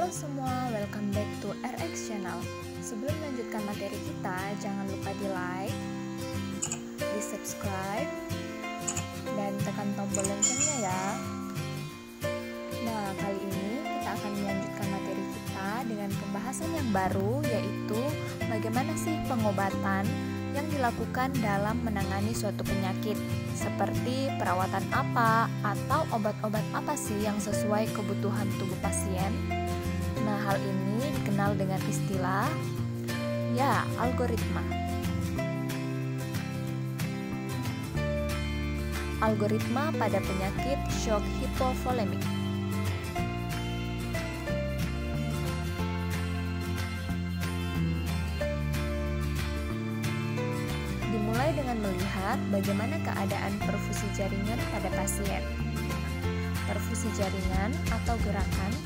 Halo semua, welcome back to RX Channel. Sebelum melanjutkan materi kita, jangan lupa di like, di subscribe, dan tekan tombol loncengnya ya. Nah, kali ini kita akan melanjutkan materi kita dengan pembahasan yang baru, yaitu bagaimana sih pengobatan yang dilakukan dalam menangani suatu penyakit, seperti perawatan apa atau obat-obat apa sih yang sesuai kebutuhan tubuh pasien. Nah, hal ini dikenal dengan istilah algoritma. Algoritma pada penyakit shock hipovolemik. Dimulai dengan melihat bagaimana keadaan perfusi jaringan pada pasien. Perfusi jaringan atau gerakan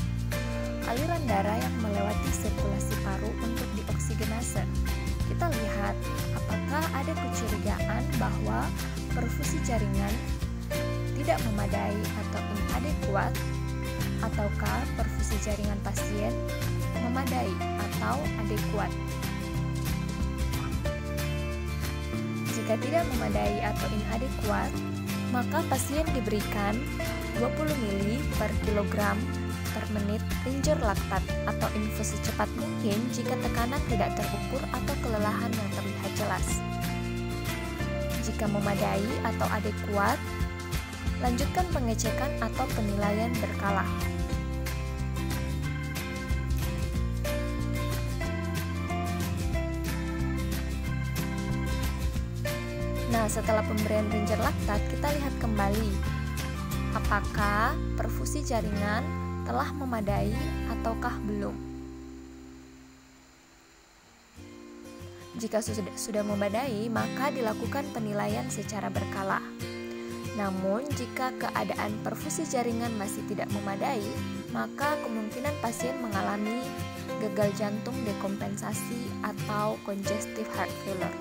aliran darah yang melewati sirkulasi paru untuk dioksigenase. Kita lihat apakah ada kecurigaan bahwa perfusi jaringan tidak memadai atau inadekuat, ataukah perfusi jaringan pasien memadai atau adekuat. Jika tidak memadai atau inadekuat, maka pasien diberikan 20 ml per kilogram per menit ringer laktat atau infus secepat mungkin jika tekanan tidak terukur atau kelelahan yang terlihat jelas. Jika memadai atau adekuat, lanjutkan pengecekan atau penilaian berkala. Nah, setelah pemberian ringer laktat, kita lihat kembali apakah perfusi jaringan telah memadai ataukah belum. Jika sudah memadai, maka dilakukan penilaian secara berkala. Namun, jika keadaan perfusi jaringan masih tidak memadai, maka kemungkinan pasien mengalami gagal jantung dekompensasi atau congestive heart failure.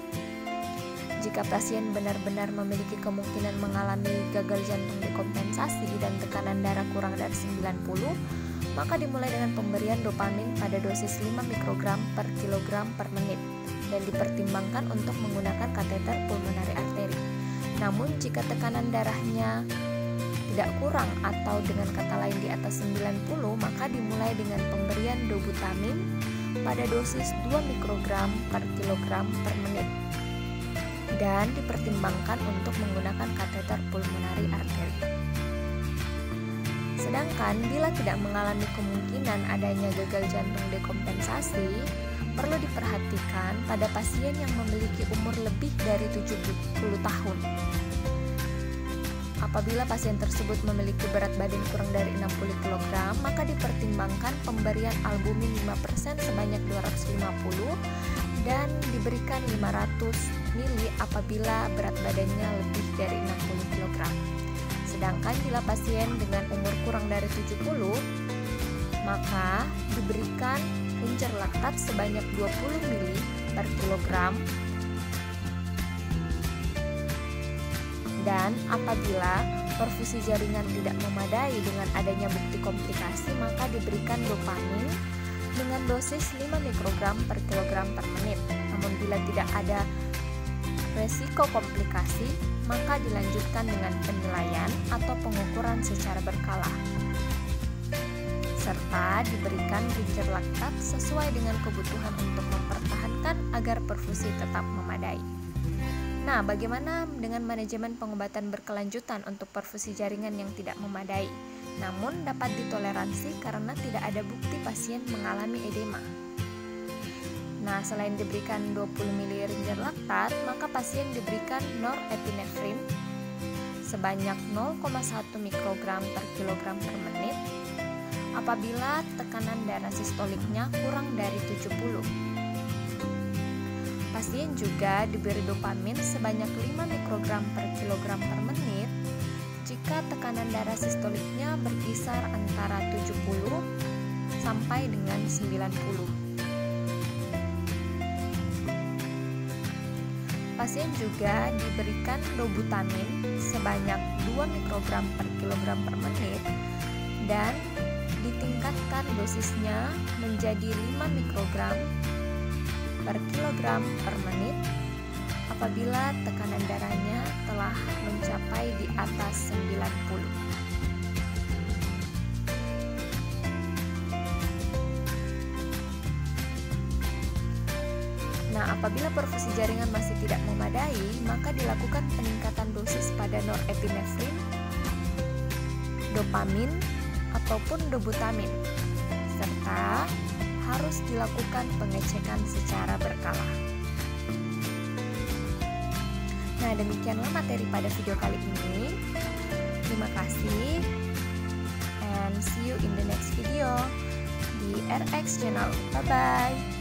Jika pasien benar-benar memiliki kemungkinan mengalami gagal jantung dekompensasi dan tekanan darah kurang dari 90, maka dimulai dengan pemberian dopamin pada dosis 5 mikrogram per kilogram per menit dan dipertimbangkan untuk menggunakan kateter pulmonari arteri. Namun jika tekanan darahnya tidak kurang atau dengan kata lain di atas 90, maka dimulai dengan pemberian dobutamin pada dosis 2 mikrogram per kilogram per menit dan dipertimbangkan untuk menggunakan kateter pulmonari arteri. Sedangkan bila tidak mengalami kemungkinan adanya gagal jantung dekompensasi, perlu diperhatikan pada pasien yang memiliki umur lebih dari 70 tahun. Apabila pasien tersebut memiliki berat badan kurang dari 60 kg, maka dipertimbangkan pemberian albumin 5% sebanyak 250 dan diberikan 500 ml apabila berat badannya lebih dari 60 kg. Sedangkan bila pasien dengan umur kurang dari 70, maka diberikan ringer laktat sebanyak 20 ml per kilogram. Dan apabila perfusi jaringan tidak memadai dengan adanya bukti komplikasi, maka diberikan dopamin dengan dosis 5 mikrogram per kilogram per menit. Namun bila tidak ada resiko komplikasi, maka dilanjutkan dengan penilaian atau pengukuran secara berkala, serta diberikan ringer laktat sesuai dengan kebutuhan untuk mempertahankan agar perfusi tetap memadai. Nah, bagaimana dengan manajemen pengobatan berkelanjutan untuk perfusi jaringan yang tidak memadai, namun dapat ditoleransi karena tidak ada bukti pasien mengalami edema? Nah, selain diberikan 20 ml ringer laktat, maka pasien diberikan norepinefrin sebanyak 0,1 mikrogram per kilogram per menit apabila tekanan darah sistoliknya kurang dari 70. Pasien juga diberi dopamin sebanyak 5 mikrogram per kilogram per menit jika tekanan darah sistoliknya berkisar antara 70 sampai dengan 90. Pasien juga diberikan dobutamin sebanyak 2 mikrogram per kilogram per menit dan ditingkatkan dosisnya menjadi 5 mikrogram per kilogram per menit apabila tekanan darahnya telah mencapai di atas 90. Nah, apabila perfusi jaringan masih tidak memadai, maka dilakukan peningkatan dosis pada norepinefrin, dopamin, ataupun dobutamin, serta harus dilakukan pengecekan secara berkala. Nah, demikianlah materi pada video kali ini. Terima kasih, and see you in the next video di RX Channel. Bye-bye.